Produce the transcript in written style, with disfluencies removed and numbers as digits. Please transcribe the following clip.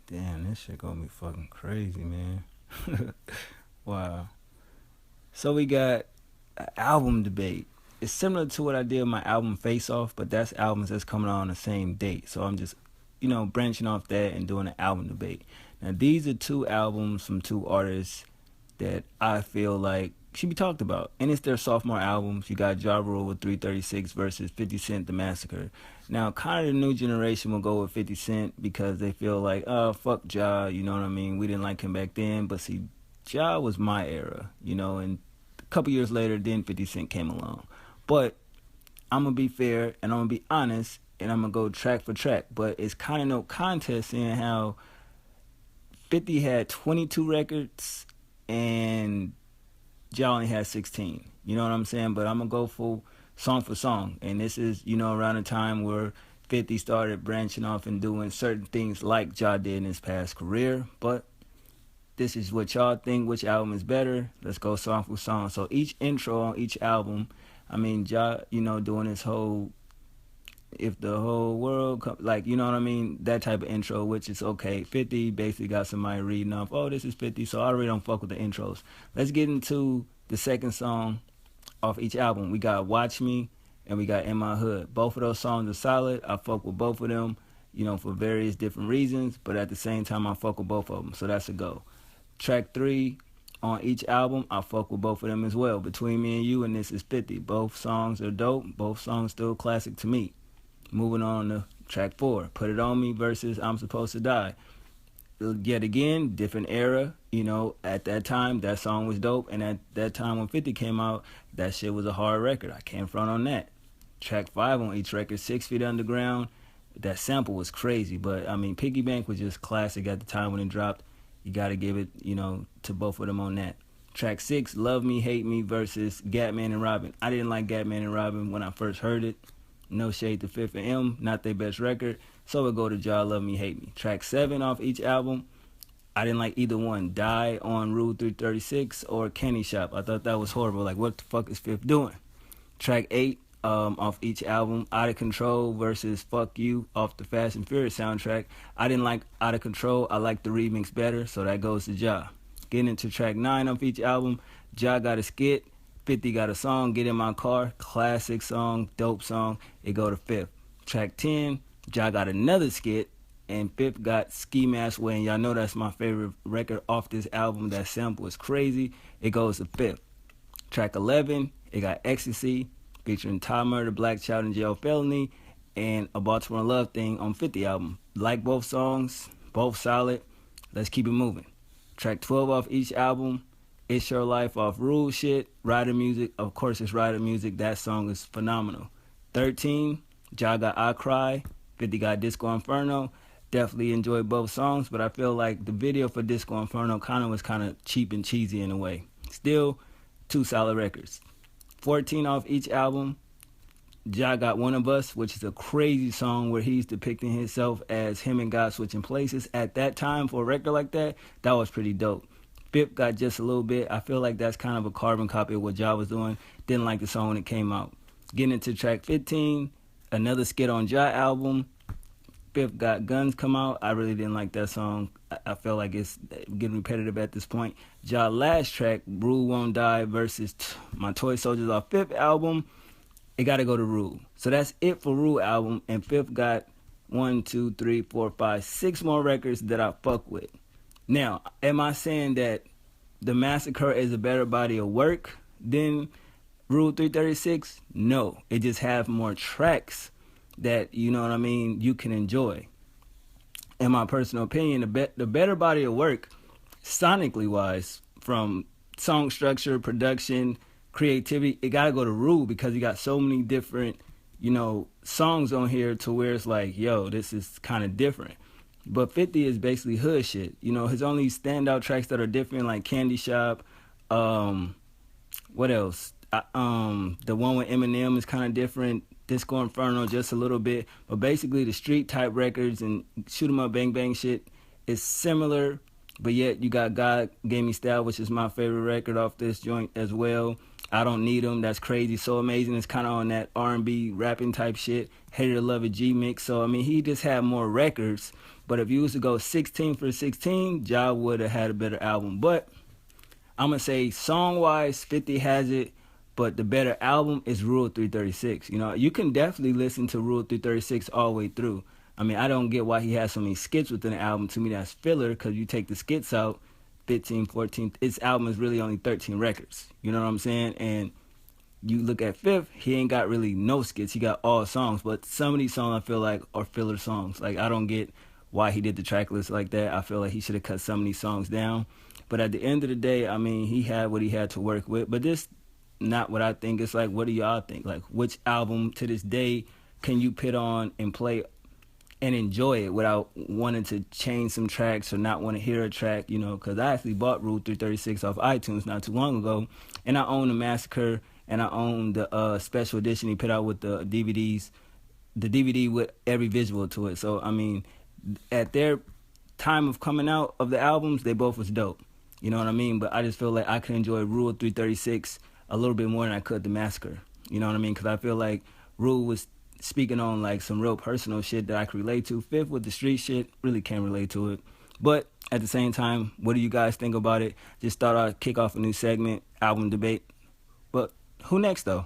Damn, this shit gonna be fucking crazy, man. Wow. So we got an album debate. It's similar to what I did with my album Face Off, but that's albums that's coming out on the same date. So I'm just, branching off that and doing an album debate. Now these are two albums from two artists that I feel like should be talked about. And it's their sophomore albums. You got Ja Rule with 336 versus 50 Cent, The Massacre. Now, kind of the new generation will go with 50 Cent because they feel like, oh, fuck Ja, you know what I mean? We didn't like him back then. But see, Ja was my era, and a couple years later, then 50 Cent came along. But I'm going to be fair and I'm going to be honest and I'm going to go track for track. But it's kind of no contest in how 50 had 22 records and Ja only had 16. You know what I'm saying? But I'm going to go for song. And this is, around the time where 50 started branching off and doing certain things like Ja did in his past career. But this is what y'all think, which album is better. Let's go song for song. So each intro on each album, I mean, Ja, doing his whole if the whole world you know what I mean, that type of intro, which is okay. 50 basically got somebody reading off, oh, this is 50, so I really don't fuck with the intros. Let's get into the second song off each album. We got Watch Me and we got In My Hood. Both of those songs are solid. I fuck with both of them, for various different reasons, but at the same time I fuck with both of them, so that's a go. Track 3 on each album, I fuck with both of them as well. Between Me and You and This Is 50. Both songs are dope. Both songs still classic to me. Moving on to track 4, Put It On Me versus I'm Supposed to Die. Yet again, different era. At that time, that song was dope. And at that time when 50 came out, that shit was a hard record. I can't front on that. Track 5 on each record, 6 Feet Underground. That sample was crazy. But, I mean, Piggy Bank was just classic at the time when it dropped. You got to give it, to both of them on that. Track 6, Love Me, Hate Me versus Gatman and Robin. I didn't like Gatman and Robin when I first heard it. No shade to Fifth and M, not their best record. So we'll go to Ja, Love Me, Hate Me. Track 7 off each album, I didn't like either one. Die on Rule 336 or Candy Shop. I thought that was horrible. Like, what the fuck is Fifth doing? Track 8 off each album, Out of Control versus Fuck You off the Fast and Furious soundtrack. I didn't like Out of Control. I like the remix better, so that goes to Ja. Getting into track 9 off each album, Ja got a skit. 50 got a song, Get In My Car, classic song, dope song. It go to 5th. Track 10, Ja got another skit, and 5th got Ski Mask Way, and y'all know that's my favorite record off this album. That sample is crazy. It goes to 5th. Track 11, it got Ecstasy, featuring Ty Murder, Black Child and Jail Felony, and A Baltimore Love Thing on 50 album. Like both songs, both solid. Let's keep it moving. Track 12 off each album, It's Your Life off Rule Shit, Rider Music. Of course, it's Rider Music. That song is phenomenal. 13, Ja got I Cry. 50 got Disco Inferno. Definitely enjoyed both songs, but I feel like the video for Disco Inferno was kind of cheap and cheesy in a way. Still, two solid records. 14 off each album, Ja got One of Us, which is a crazy song where he's depicting himself as him and God switching places. At that time, for a record like that was pretty dope. 5th got Just a Little Bit. I feel like that's kind of a carbon copy of what Ja was doing. Didn't like the song when it came out. Getting into track 15, another skit on Ja album. 5th got Guns come out. I really didn't like that song. I feel like it's getting repetitive at this point. Ja last track, Rule Won't Die versus My Toy Soldiers off 5th album. It got to go to Rule. So that's it for Rule album. And 5th got 1, 2, 3, 4, 5, 6 more records that I fuck with. Now, am I saying that The Massacre is a better body of work than Rule 336? No. It just have more tracks that, you know what I mean, you can enjoy. In my personal opinion, the better body of work, sonically wise, from song structure, production, creativity, it got to go to Rule because you got so many different, songs on here to where it's like, yo, this is kind of different. But 50 is basically hood shit. His only standout tracks that are different, like Candy Shop. What else? The one with Eminem is kind of different. Disco Inferno just a little bit. But basically the street type records and shoot 'em up bang bang shit is similar But yet you got God Gave Me Style, which is my favorite record off this joint as well. I Don't Need 'Em, that's crazy, so amazing. It's kind of on that R&B rapping type shit. Hated to Love It G Mix. So I mean, he just had more records. But if you was to go 16 for 16, Ja would have had a better album. But I'm gonna say song wise, 50 has it. But the better album is Rule 336. You know, you can definitely listen to Rule 336 all the way through. I mean, I don't get why he has so many skits within the album. To me, that's filler because you take the skits out, 15, 14. Its album is really only 13 records. You know what I'm saying? And you look at Fifth, he ain't got really no skits. He got all songs. But some of these songs I feel like are filler songs. Like, I don't get why he did the track list like that. I feel like he should have cut some of these songs down. But at the end of the day, I mean, he had what he had to work with. But this not what I think. It's like, what do y'all think? Like, which album to this day can you put on and play and enjoy it without wanting to change some tracks or not want to hear a track? You know, because I actually bought Rule 336 off iTunes not too long ago, and I own the Massacre and I own the special edition he put out with the DVDs, the DVD with every visual to it. So I mean, at their time of coming out of the albums, they both was dope. You know what I mean? But I just feel like I could enjoy Rule 336 a little bit more than I could the Massacre. You know what I mean? Because I feel like Rule was speaking on like some real personal shit that I could relate to. Fifth with the street shit, really can't relate to it. But at the same time, what do you guys think about it? Just thought I'd kick off a new segment, album debate. But who next though?